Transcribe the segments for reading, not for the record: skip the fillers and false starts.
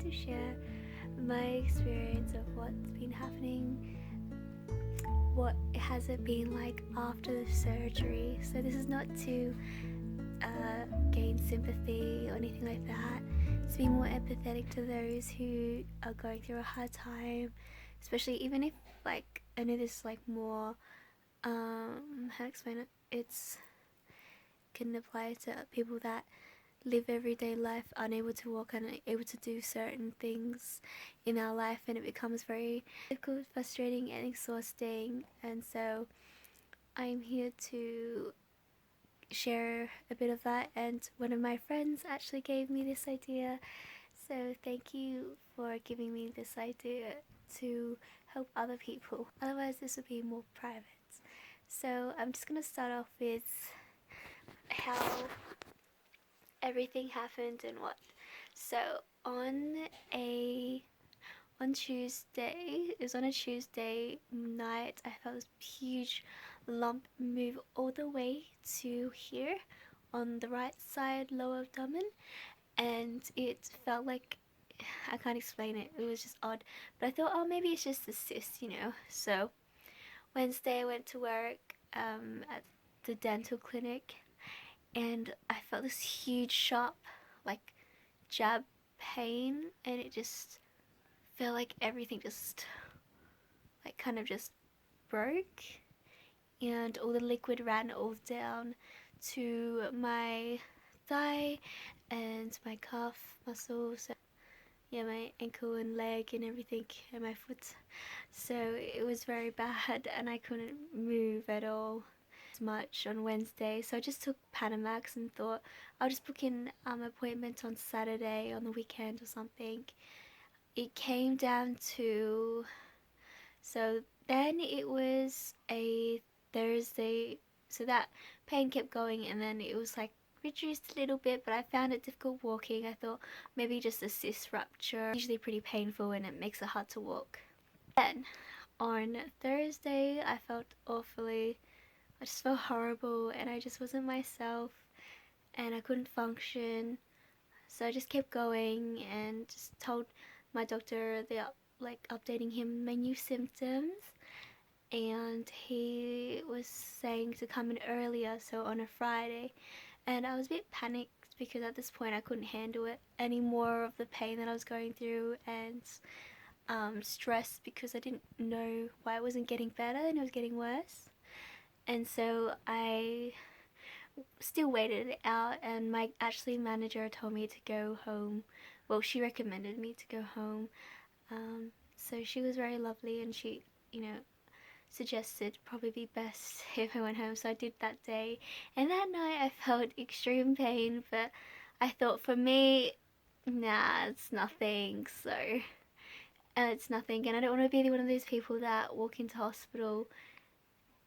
to share my experience of what's been happening, what has it been like after the surgery. So this is not to gain sympathy or anything like that. It's to be more empathetic to those who are going through a hard time, especially even if like I know this is like more how to explain it. It's can apply to people that live everyday life, unable to walk, unable to do certain things in our life, and it becomes very difficult, frustrating, and exhausting. And so I'm here to share a bit of that, and one of my friends actually gave me this idea, so thank you for giving me this idea to help other people. Otherwise this would be more private. So I'm just going to start off with how everything happened and what. So a on a Tuesday night, I felt this huge lump move all the way to here on the right side, lower abdomen, and it felt like, I can't explain it. It was just odd, but I thought, oh, maybe it's just a cyst, So Wednesday, I went to work at the dental clinic, and I felt this huge sharp, like, jab pain, and it just felt like everything just, like, kind of just broke, and all the liquid ran all down to my thigh and my calf muscles, yeah, my ankle and leg and everything, and my foot. So it was very bad, and I couldn't move at all much on Wednesday. So I just took Panamax and thought I'll just book in appointment on Saturday on the weekend or something. It came down to, so then it was a Thursday, so that pain kept going, and then it was like reduced a little bit, but I found it difficult walking. I thought maybe just a cyst rupture. Usually pretty painful, and it makes it hard to walk. Then on Thursday I felt awfully, I just felt horrible, and I just wasn't myself, and I couldn't function. So I just kept going and just told my doctor, like updating him my new symptoms, and he was saying to come in earlier, so on a Friday. And I was a bit panicked because at this point I couldn't handle it any more of the pain that I was going through, and stressed because I didn't know why it wasn't getting better and it was getting worse. And so I still waited it out, and my actually manager told me to go home. Well, she recommended me to go home. So she was very lovely, and she, suggested probably be best if I went home. So I did that day, and that night I felt extreme pain, but I thought, for me, nah, it's nothing. So it's nothing, and I don't want to be one of those people that walk into hospital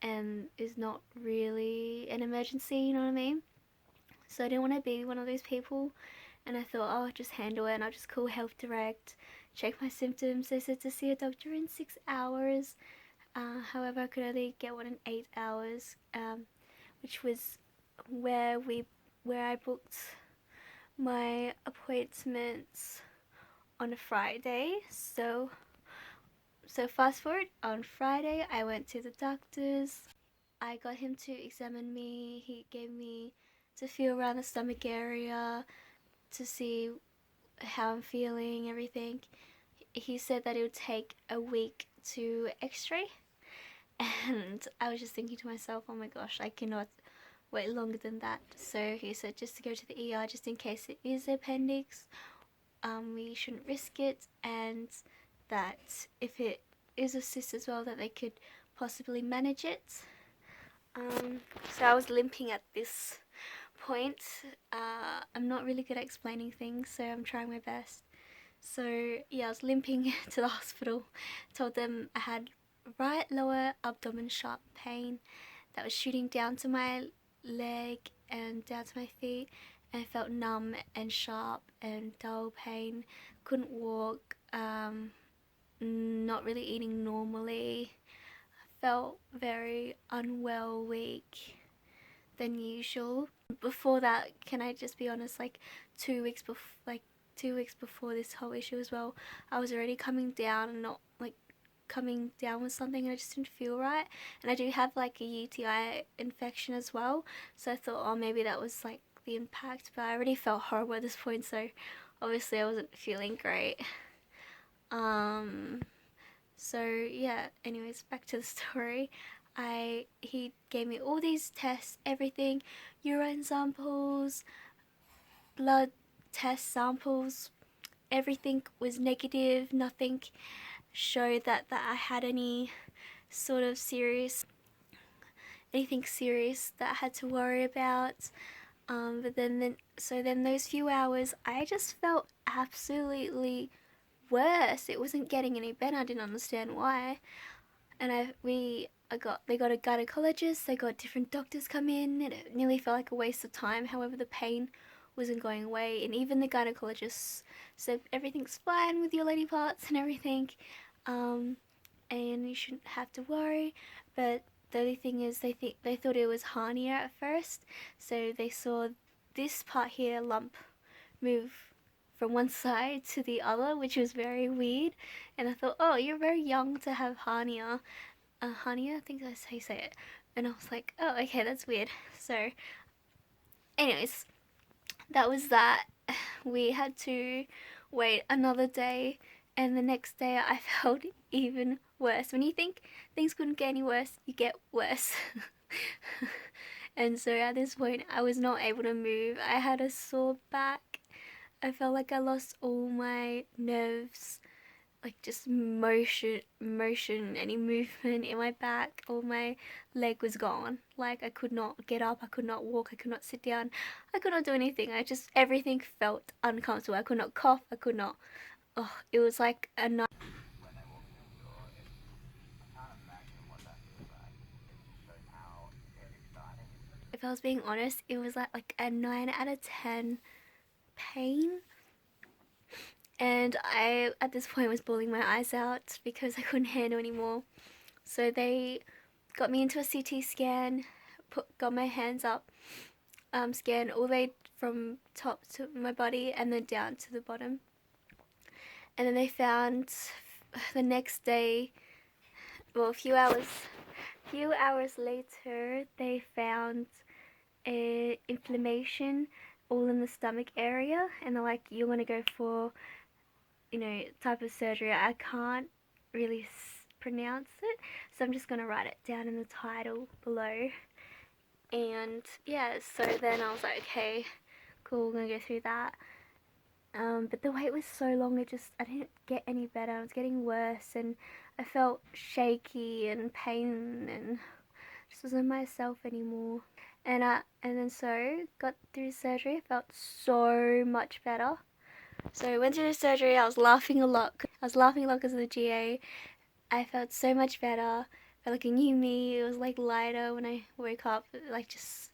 and is not really an emergency, you know what I mean? So I didn't want to be one of those people, and I thought, oh, I'll just handle it, and I'll just call Health Direct, check my symptoms. They said to see a doctor in 6 hours. However, I could only get one in 8 hours, which was where I booked my appointments on a Friday. So fast forward, on Friday I went to the doctor's. I got him to examine me. He gave me to feel around the stomach area to see how I'm feeling, everything. He said that it would take a week to x-ray, and I was just thinking to myself, oh my gosh, I cannot wait longer than that. So he said just to go to the ER just in case it is appendix. We shouldn't risk it, and that if it is a cyst as well, that they could possibly manage it. So I was limping at this point. I'm not really good at explaining things, so I'm trying my best. So yeah, I was limping to the hospital. Told them I had right lower abdomen sharp pain that was shooting down to my leg and down to my feet, and I felt numb and sharp and dull pain. Couldn't walk. Not really eating normally. Felt very unwell, weak than usual. Before that, can I just be honest, like 2 weeks before, like 2 weeks before this whole issue as well, I was already coming down and not like coming down with something, and I just didn't feel right. And I do have like a UTI infection as well, so I thought, oh, maybe that was like the impact, but I already felt horrible at this point, so obviously I wasn't feeling great. Um, so yeah, anyways, back to the story. He gave me all these tests, everything, urine samples, blood test samples, everything was negative. Nothing showed that I had any sort of anything serious that I had to worry about. But then those few hours, I just felt absolutely worse. It wasn't getting any better. I didn't understand why. And they got a gynecologist. They got different doctors come in. It nearly felt like a waste of time. However, the pain wasn't going away, and even the gynecologist said everything's fine with your lady parts and everything, um, and you shouldn't have to worry. But the only thing is, they thought it was hernia at first, so they saw this part here lump move from one side to the other, which was very weird. And I thought, oh, you're very young to have hernia. Hernia, I think that's how you say it. And I was like, oh, okay, that's weird. So, anyways, that was that. We had to wait another day, and the next day I felt even worse. When you think things couldn't get any worse, you get worse. And so at this point, I was not able to move. I had a sore back. I felt like I lost all my nerves, like just motion, any movement in my back, or my leg was gone. Like I could not get up, I could not walk, I could not sit down, I could not do anything. Everything felt uncomfortable. I could not cough, I could not, oh, it was like a night. If I was being honest, it was like a 9 out of 10 pain. And I, at this point, was bawling my eyes out because I couldn't handle anymore. So they got me into a CT scan, got my hands up, scanned all the way from top to my body and then down to the bottom. And then they found the next day, well, few hours later, they found a inflammation all in the stomach area, and they're like, "You want to go for, type of surgery." I can't really pronounce it, so I'm just gonna write it down in the title below. And yeah, so then I was like, okay, cool, we're gonna go through that. But the wait was so long, I didn't get any better. I was getting worse, and I felt shaky and pain, and just wasn't myself anymore. And then so got through surgery. Felt so much better. So I went through surgery. I was laughing a lot. I was laughing a lot because of the GA. I felt so much better. I felt like a new me. It was like lighter when I woke up. Like just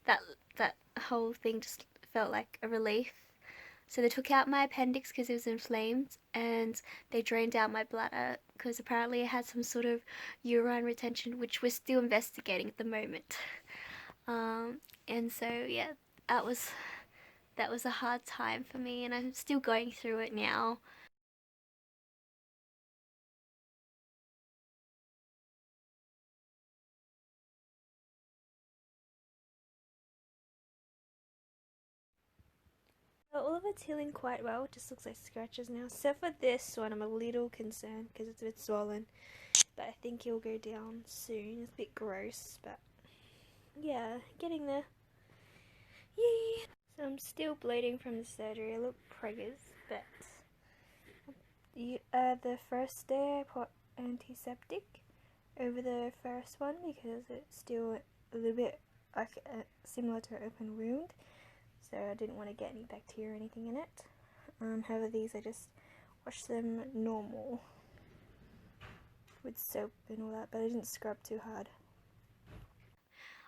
that that whole thing just felt like a relief. So they took out my appendix because it was inflamed, and they drained out my bladder because apparently I had some sort of urine retention, which we're still investigating at the moment. And so yeah, that was that was a hard time for me, and I'm still going through it now. All of it's healing quite well. It just looks like scratches now. Except for this one, I'm a little concerned because it's a bit swollen. But I think it'll go down soon. It's a bit gross, but yeah, getting there. Yay! So I'm still bleeding from the surgery. I look preggers, but the first day I put antiseptic over the first one because it's still a little bit like similar to an open wound. So I didn't want to get any bacteria or anything in it. However, these I just wash them normal with soap and all that, but I didn't scrub too hard.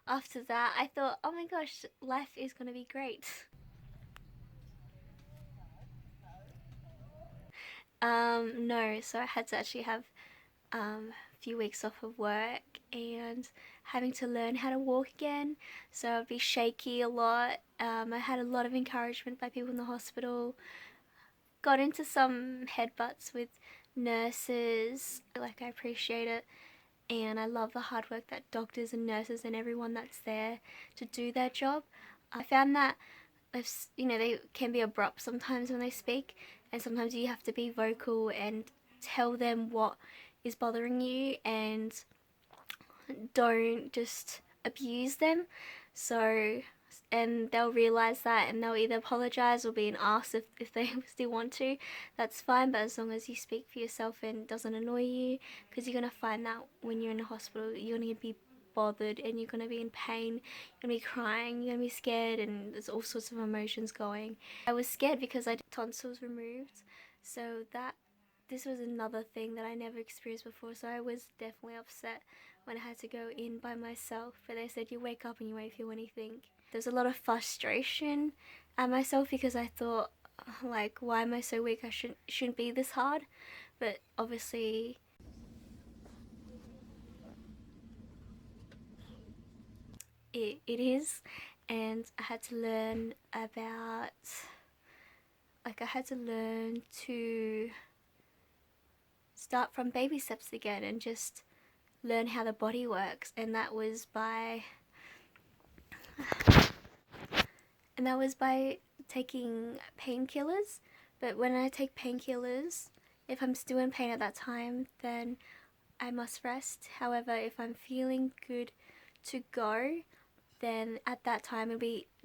After that, I thought, oh my gosh, life is gonna be great. No, so I had to actually have a few weeks off of work and having to learn how to walk again. So I'd be shaky a lot. I had a lot of encouragement by people in the hospital. got into some headbutts with nurses. Like, I appreciate it, and I love the hard work that doctors and nurses and everyone that's there to do their job. I found that if, you know, they can be abrupt sometimes when they speak, and sometimes you have to be vocal and tell them what is bothering you, and don't just abuse them. So, and they'll realize that, and they'll either apologize or being asked if they still want to. That's fine, but as long as you speak for yourself and it doesn't annoy you, because you're going to find that when you're in a hospital, you're going to be bothered and you're going to be in pain, you're going to be crying, you're going to be scared, and there's all sorts of emotions going. I was scared because I had tonsils removed, so that this was another thing that I never experienced before, so I was definitely upset when I had to go in by myself. But they said you wake up and you won't feel anything. There's a lot of frustration at myself because I thought, like, why am I so weak? I shouldn't be this hard. But obviously it is, and I had to learn about, like, I had to learn to start from baby steps again and just learn how the body works, and that was by taking painkillers. But when I take painkillers, if I'm still in pain at that time, then I must rest. However, if I'm feeling good to go, then at that time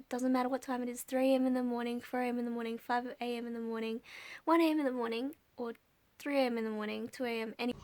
doesn't matter what time it is, 3 a.m. in the morning, 4 a.m. in the morning, 5 a.m. in the morning, 1 a.m. in the morning, or 3 a.m. in the morning, 2 a.m. any.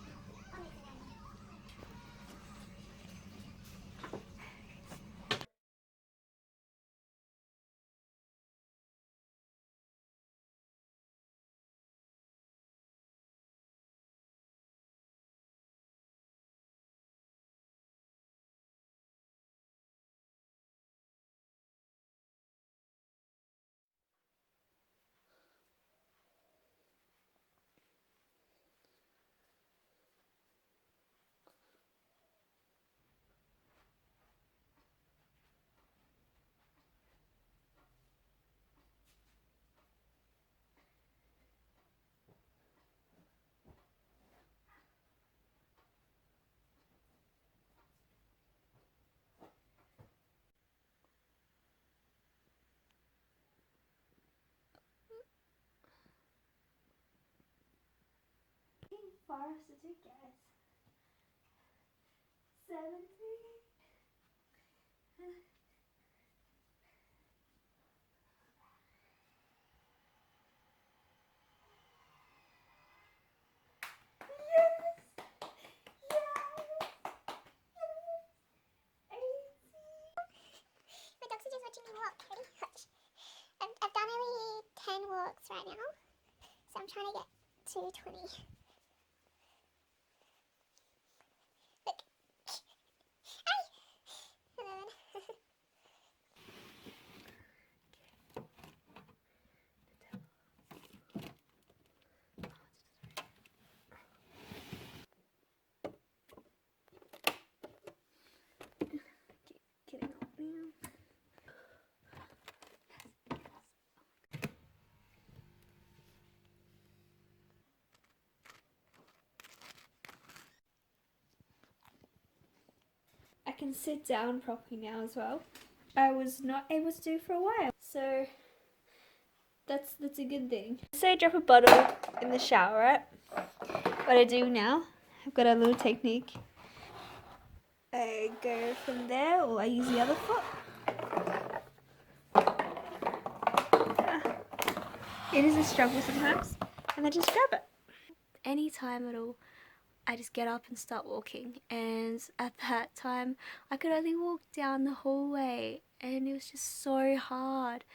Forest to guess. 70. My dogs are just watching me walk. Ready? Watch. I've done only 10 walks right now, so I'm trying to get to 20. Look. Hi! 11. Getting up now. I can sit down properly now as well. I was not able to do for a while, so that's a good thing. Say I drop a bottle in the shower, right? What I do now, I've got a little technique. I go from there, or I use the other foot. It is a struggle sometimes, and I just grab it. Any time at all, I just get up and start walking, and at that time I could only walk down the hallway, and it was just so hard.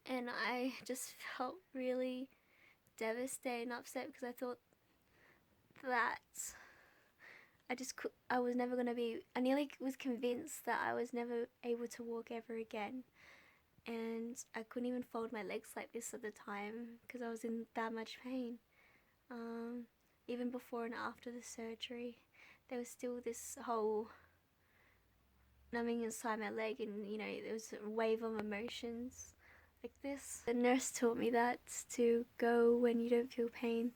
And I just felt really devastated and upset because I thought that I was never going to be, I nearly was convinced that I was never able to walk ever again. and I couldn't even fold my legs like this at the time because I was in that much pain. Um, Even before and after the surgery, there was still this whole numbing inside my leg, and there was a wave of emotions like this. The nurse taught me that to go when you don't feel pain,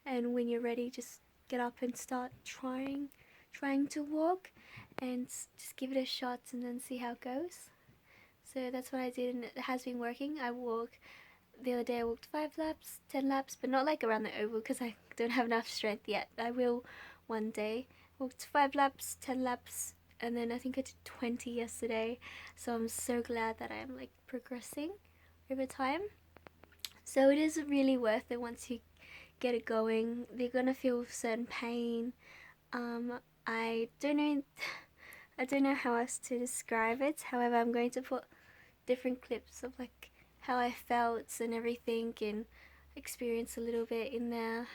and when you're ready, just get up and start trying to walk, and just give it a shot and then see how it goes. So that's what I did, and it has been working. I walk the other day. I walked 5 laps, 10 laps, but not like around the oval because I don't have enough strength yet. I will one day. Walked 5 laps, 10 laps, and then I think I did 20 yesterday. So I'm so glad that I'm like progressing over time. So it is really worth it once you get it going. They're gonna feel certain pain. I don't know. I don't know how else to describe it. However, I'm going to put different clips of like how I felt and everything, and experience a little bit in there.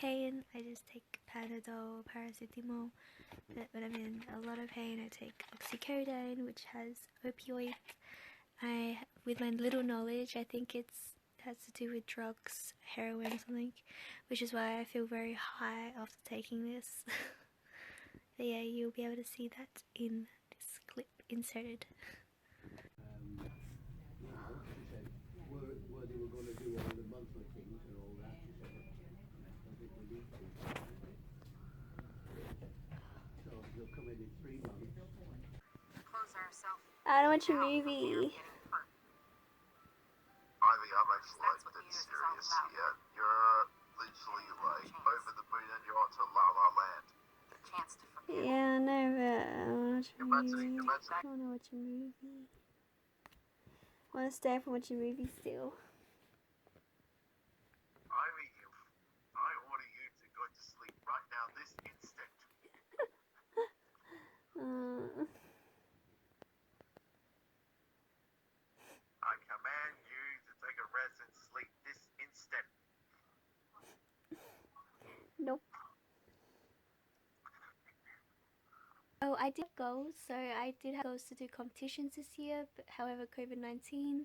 Pain, I just take Panadol, paracetamol. But when I'm in a lot of pain, I take oxycodone, which has opioids. With my little knowledge, I think it has to do with drugs, heroin or something, which is why I feel very high after taking this. But yeah, you'll be able to see that in this clip inserted. She said, were they were going to do all the monthly things and all that, she said, I think we need to. So they'll come in 3 months. I don't watch a movie. Ivy, I'm actually like dead serious here. You're literally like over the moon and you're onto La La Land. Yeah, no, but I want to watch a movie. You're meant to I want to watch a movie. I want to stay up and watch a movie still. Ivy, I order you to go to sleep right now, this instant. I command you to take a rest and sleep this instant. Nope. Oh, I did goals. So I did have goals to do competitions this year, but however, COVID-19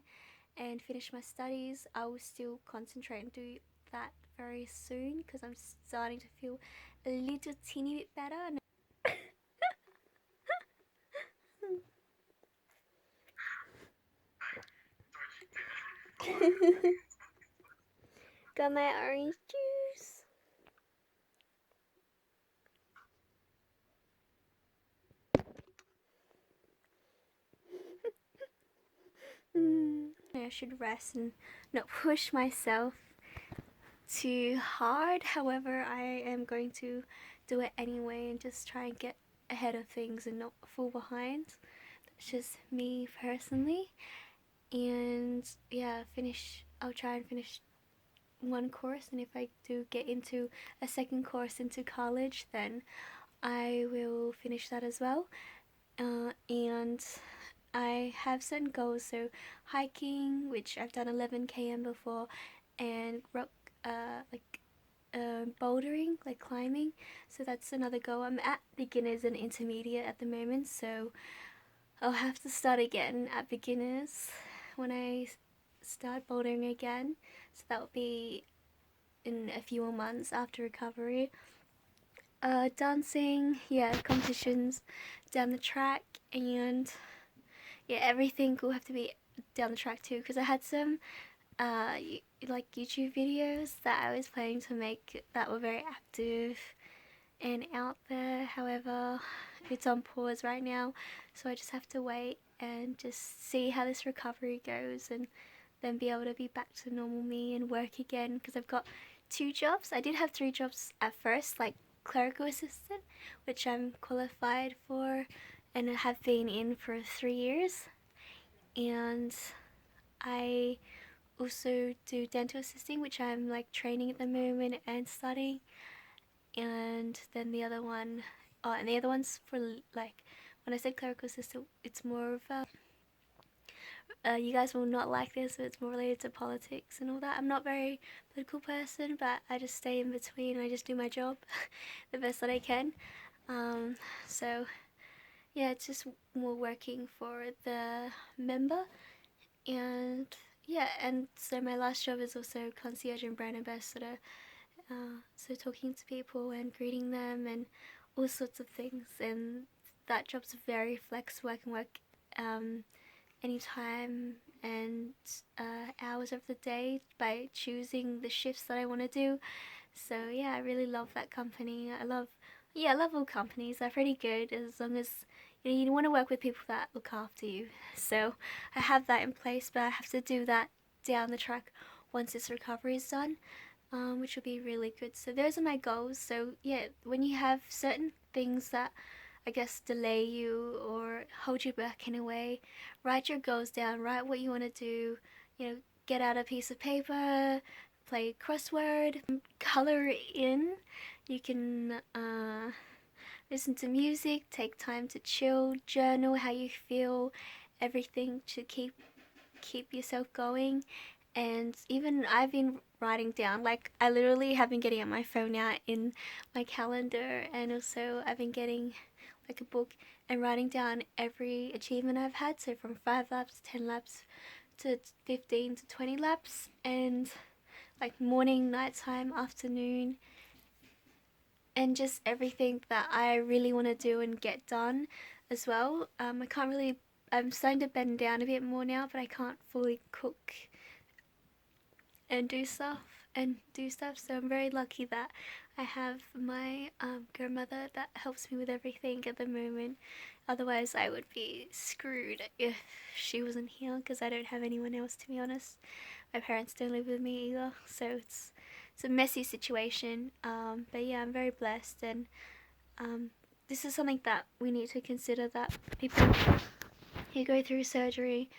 and finish my studies, I will still concentrate and do that very soon because I'm starting to feel a little teeny bit better. Got my orange juice. I should rest and not push myself too hard. However, I am going to do it anyway and just try and get ahead of things and not fall behind. That's just me personally. And yeah, I'll try and finish one course, and if I do get into a second course into college, then I will finish that as well. And I have certain goals, so hiking, which I've done 11 km before, and rock, bouldering, like climbing. So that's another goal. I'm at beginners and intermediate at the moment, so I'll have to start again at beginners when I start bouldering again. So that will be in a few more months after recovery. Dancing, yeah, competitions down the track, and yeah, everything will have to be down the track too, because I had some like YouTube videos that I was planning to make that were very active and out there. However, it's on pause right now, so I just have to wait and just see how this recovery goes, and then be able to be back to normal me and work again, because I've got 2 jobs. I did have 3 jobs at first, like clerical assistant, which I'm qualified for and have been in for 3 years. And I also do dental assisting, which I'm like training at the moment and studying. And then the other one, oh, and the other one's for like, when I said clerical assistant, it's more of you guys will not like this, but it's more related to politics and all that. I'm not a very political person, but I just stay in between. I just do my job the best that I can. So yeah, it's just more working for the member. And yeah, and so my last job is also concierge and brand ambassador. So talking to people and greeting them and all sorts of things. And that job's very flexible. I can work anytime and hours of the day by choosing the shifts that I want to do. So yeah, I really love that company. I love all companies. They're pretty good as long as you want to work with people that look after you. So I have that in place, but I have to do that down the track once this recovery is done, which will be really good. So those are my goals. So yeah, when you have certain things that I guess delay you or hold you back in a way, write your goals down, write what you want to do, get out a piece of paper, play crossword, color in. You can listen to music, take time to chill, journal how you feel, everything to keep yourself going. And even I've been writing down, like I literally have been getting out my phone now in my calendar, and also I've been getting like a book and writing down every achievement I've had. So from 5 laps, 10 laps to 15 to 20 laps, and like morning, nighttime, afternoon, and just everything that I really want to do and get done as well. I can't really. I'm starting to bend down a bit more now, but I can't fully cook and do stuff. So I'm very lucky that I have my grandmother that helps me with everything at the moment. Otherwise, I would be screwed if she wasn't here, because I don't have anyone else, to be honest. My parents don't live with me either, so it's a messy situation. But yeah, I'm very blessed, and this is something that we need to consider, that people who go through surgery,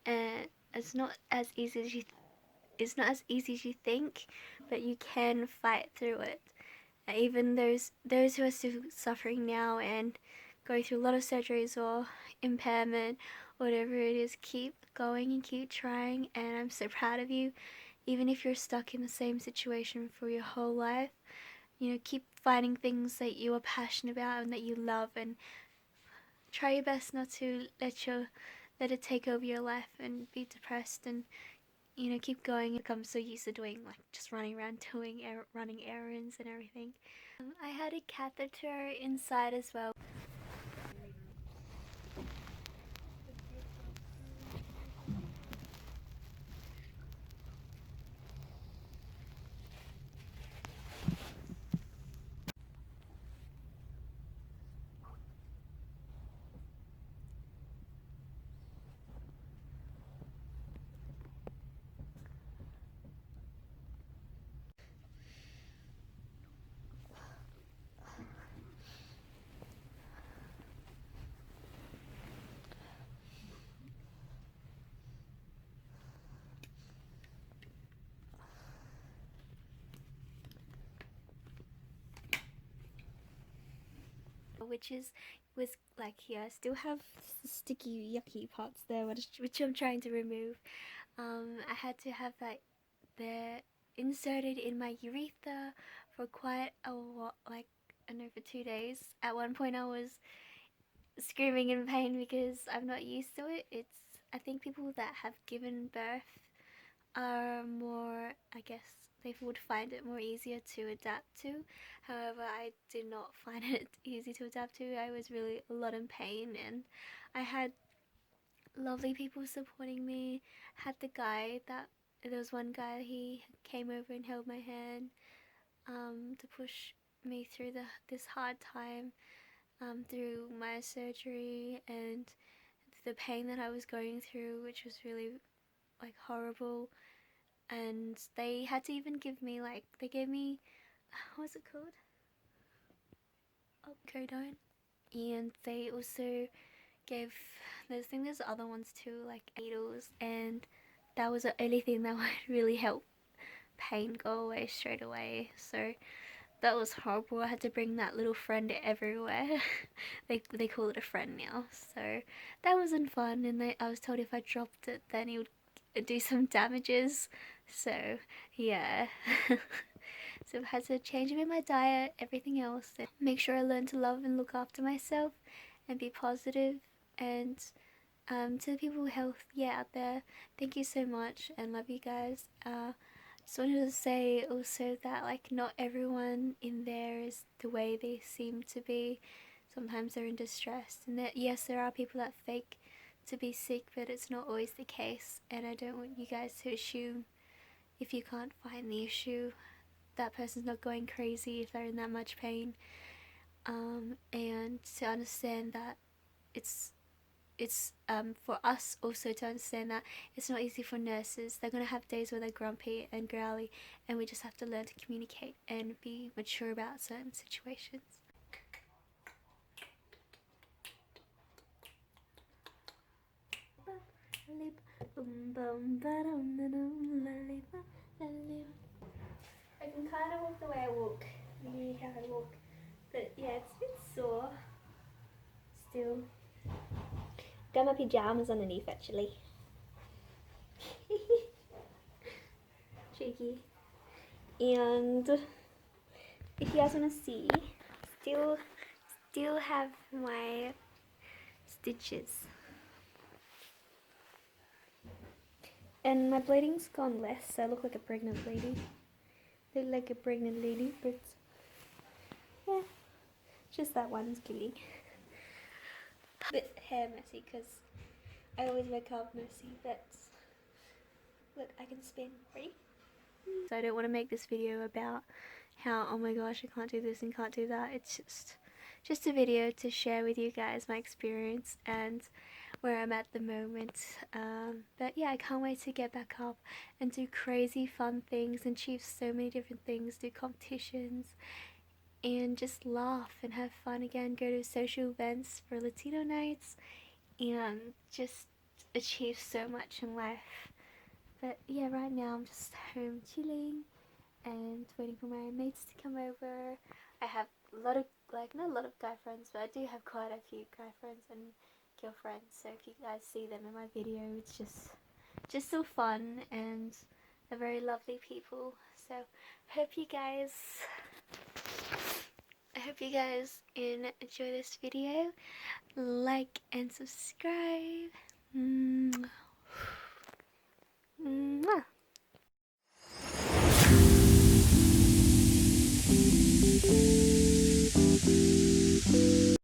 and it's not as easy as you think, but you can fight through it. Even those who are still suffering now and going through a lot of surgeries or impairment, whatever it is, keep going and keep trying. And I'm so proud of you. Even if you're stuck in the same situation for your whole life, keep finding things that you are passionate about and that you love, and try your best not to let it take over your life and be depressed, and keep going. I'm so used to doing, like, just running around doing running errands and everything. I had a catheter inside as well. Which was like here. I still have sticky, yucky parts there, which I'm trying to remove. I had to have that there inserted in my urethra for quite a while, like I know, for 2 days. At one point, I was screaming in pain because I'm not used to it. I think people that have given birth are more, I guess, they would find it more easier to adapt to. However, I did not find it easy to adapt to. I was really a lot in pain, and I had lovely people supporting me. Had the guy that there was one guy, he came over and held my hand, to push me through this hard time, through my surgery and the pain that I was going through, which was really like horrible, and they had to even give me like, they gave me, what's it called, oxycodone, and they also gave, I think there's other ones too, like needles, and that was the only thing that would really help pain go away straight away. So that was horrible. I had to bring that little friend everywhere. they call it a friend now. So that wasn't fun, and I was told if I dropped it then it would do some damages. So yeah. So I've had to change a bit my diet, everything else, and make sure I learn to love and look after myself and be positive. And to the people with health, yeah, out there, thank you so much and love you guys. Just wanted to say also that like not everyone in there is the way they seem to be. Sometimes they're in distress, and that yes, there are people that fake to be sick, but it's not always the case. And I don't want you guys to assume if you can't find the issue, that person's not going crazy if they're in that much pain. And to understand that it's for us also to understand that it's not easy for nurses. They're going to have days where they're grumpy and growly, and we just have to learn to communicate and be mature about certain situations. I can kind of walk the way I walk, how I walk, but yeah, it's a bit sore still. Got my pajamas underneath actually. Cheeky. And if you guys want to see, still have my stitches. And my bleeding's gone less, so I look like a pregnant lady. Look like a pregnant lady, but yeah, just that one's bleeding. Bit hair messy because I always wake up messy, but look, I can spin. Ready? So I don't want to make this video about how, oh my gosh, I can't do this and can't do that. It's just a video to share with you guys my experience and where I'm at the moment. But yeah, I can't wait to get back up and do crazy fun things and achieve so many different things, do competitions, and just laugh and have fun again, go to social events for Latino nights, and just achieve so much in life. But yeah, right now I'm just home chilling and waiting for my mates to come over. I have a lot of, like, not a lot of guy friends, but I do have quite a few guy friends and girlfriends. So if you guys see them in my video, it's just so fun, and they're very lovely people. So I hope you guys enjoy this video. Like and subscribe. Mwah. Mwah.